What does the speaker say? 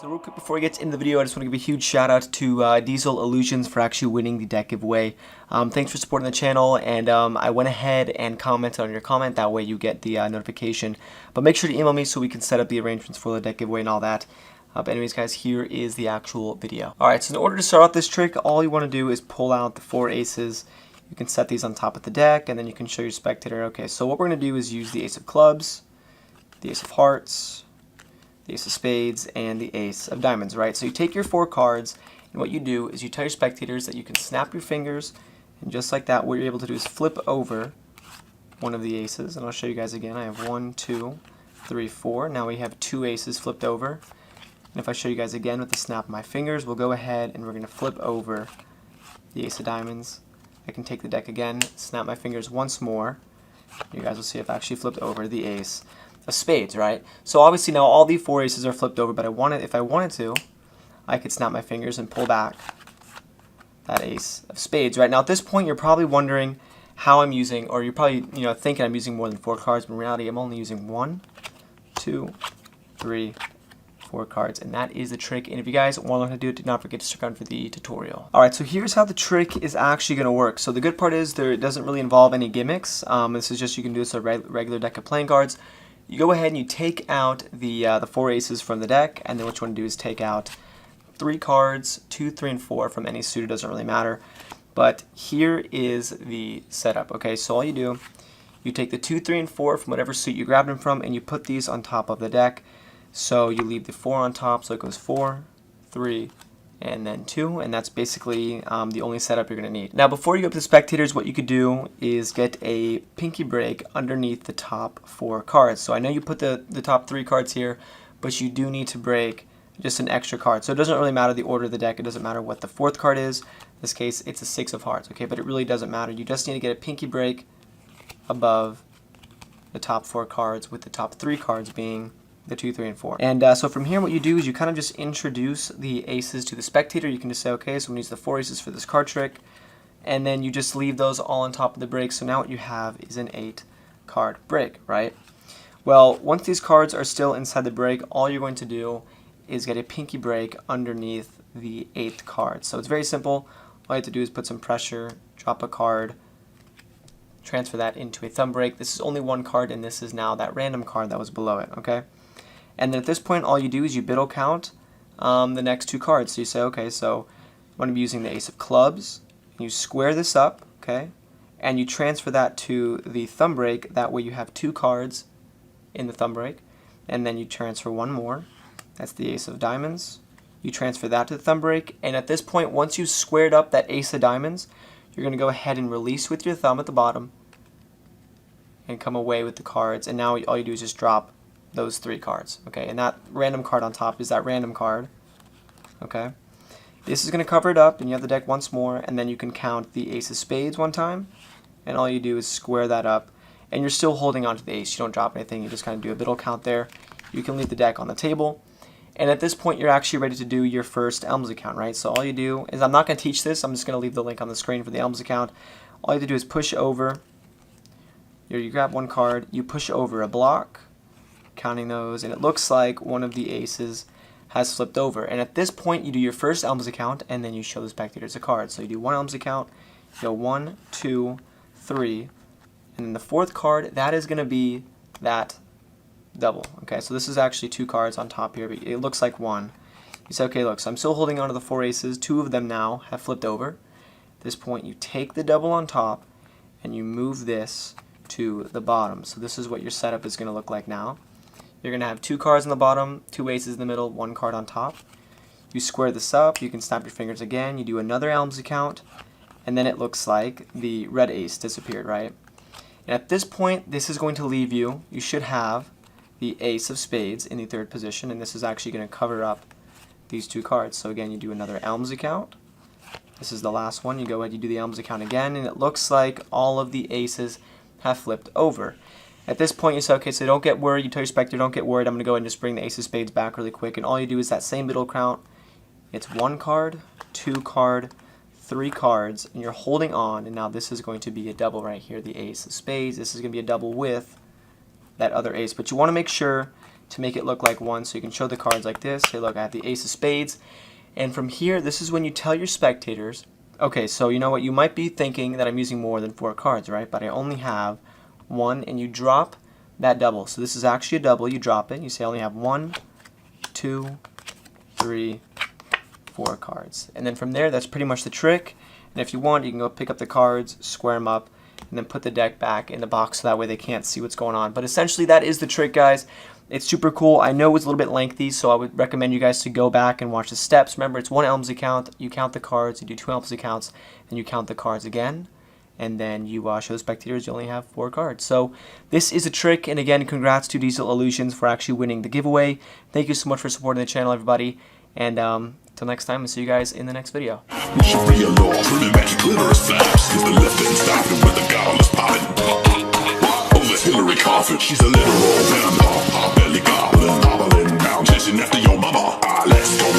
So real quick before we get into the video, I just want to give a huge shout out to Diesel Illusions for actually winning the deck giveaway. Thanks for supporting the channel, and I went ahead and commented on your comment. That way you get the notification. But make sure to email me so we can set up the arrangements for the deck giveaway and all that. But anyways guys, here is the actual video. Alright, so in order to start out this trick, all you want to do is pull out the 4 aces. You can set these on top of the deck, and then you can show your spectator. Okay, so what we're going to do is use the ace of clubs, the ace of hearts, the ace of spades, and the ace of diamonds, right? So you take your 4 cards, and what you do is you tell your spectators that you can snap your fingers, and just like that, what you're able to do is flip over one of the aces, and I'll show you guys again. I have 1, 2, 3, 4. Now we have 2 aces flipped over. And if I show you guys again with the snap of my fingers, we'll go ahead and we're going to flip over the ace of diamonds. I can take the deck again, snap my fingers once more. You guys will see I've actually flipped over the ace of spades, right? So obviously now all the 4 aces are flipped over, but if I wanted to, I could snap my fingers and pull back that ace of spades, right? Now at this point you're probably wondering how I'm using, or you're probably thinking I'm using more than 4 cards, but in reality I'm only using 1, 2, 3, 4 cards, and that is the trick. And if you guys want to learn how to do it, do not forget to stick around for the tutorial. Alright, so here's how the trick is actually going to work. So the good part is it doesn't really involve any gimmicks. This is just, you can do this with a regular deck of playing cards. You go ahead and you take out the 4 aces from the deck, and then what you want to do is take out 3 cards, 2, 3, and 4 from any suit. It doesn't really matter. But here is the setup. Okay, so all you do, you take the 2, 3, and 4 from whatever suit you grabbed them from, and you put these on top of the deck. So you leave the 4 on top, so it goes 4, 3, and then 2, and that's basically the only setup you're going to need. Now before you go up to the spectators, what you could do is get a pinky break underneath the top 4 cards. So I know you put the top 3 cards here, but you do need to break just an extra card. So it doesn't really matter the order of the deck, it doesn't matter what the 4th card is. In this case, it's a 6 of hearts, okay? But it really doesn't matter. You just need to get a pinky break above the top 4 cards, with the top 3 cards being the 2, 3, and 4. And so from here what you do is you kind of just introduce the aces to the spectator. You can just say, okay, so I'm going to use the 4 aces for this card trick, and then you just leave those all on top of the break. So now what you have is an 8 card break, right? Well, once these cards are still inside the break, all you're going to do is get a pinky break underneath the 8th card. So it's very simple. All you have to do is put some pressure, drop a card, transfer that into a thumb break. This is only 1 card, and this is now that random card that was below it, okay? And then at this point, all you do is you biddle count the next 2 cards. So you say, okay, so I'm going to be using the ace of clubs. You square this up, okay, and you transfer that to the thumb break. That way you have 2 cards in the thumb break, and then you transfer 1 more. That's the ace of diamonds. You transfer that to the thumb break, and at this point, once you've squared up that ace of diamonds, you're going to go ahead and release with your thumb at the bottom and come away with the cards. And now all you do is just drop those 3 cards, okay? And that random card on top is that random card, okay? This is going to cover it up, and you have the deck once more, and then you can count the ace of spades 1 time, and all you do is square that up, and you're still holding on to the ace. You don't drop anything. You just kind of do a biddle count there. You can leave the deck on the table, and at this point you're actually ready to do your first Elms account, right? So all you do is, I'm not going to teach this. I'm just going to leave the link on the screen for the Elms account. All you have to do is push over. You grab 1 card, you push over a block, counting those, and it looks like one of the aces has flipped over. And at this point you do your first Elms account, and then you show the spectators a card. So you do 1 Elms account, you go 1, 2, 3, and then the 4th card, that is going to be that double. Okay, so this is actually 2 cards on top here, but it looks like 1. You say, okay, look, so I'm still holding on to the 4 aces. 2 of them now have flipped over. At this point you take the double on top and you move this to the bottom. So this is what your setup is going to look like now. You're going to have 2 cards on the bottom, 2 aces in the middle, 1 card on top. You square this up, you can snap your fingers again, you do another Elms account, and then it looks like the red ace disappeared, right? And at this point, this is going to leave you should have the ace of spades in the 3rd position, and this is actually going to cover up these 2 cards. So again, you do another Elms account. This is the last one. You go ahead, you do the Elms account again, and it looks like all of the aces have flipped over. At this point you say, okay, so don't get worried. You tell your spectator, don't get worried. I'm going to go ahead and just bring the ace of spades back really quick, and all you do is that same biddle count. It's 1 card, 2 card, 3 cards, and you're holding on, and now this is going to be a double right here, the ace of spades. This is going to be a double with that other ace, but you want to make sure to make it look like one. So you can show the cards like this. Hey, look, I have the ace of spades. And from here, this is when you tell your spectators, okay, so you know what, you might be thinking that I'm using more than 4 cards, right? But I only have 1, and you drop that double. So this is actually a double. You drop it. You say I only have 1, 2, 3, 4 cards. And then from there, that's pretty much the trick. And if you want, you can go pick up the cards, square them up, and then put the deck back in the box so that way they can't see what's going on. But essentially, that is the trick, guys. It's super cool. I know it's a little bit lengthy, so I would recommend you guys to go back and watch the steps. Remember, it's 1 Elmsley count. You count the cards. You do 2 Elmsley counts, and you count the cards again. And then you show the spectators you only have 4 cards. So this is a trick. And again, congrats to Diesel Illusions for actually winning the giveaway. Thank you so much for supporting the channel, everybody. And until next time, I'll see you guys in the next video. Hillary Coffin, she's a literal vampire, belly goblin, hobbling down, chasing after your mama. Let's go.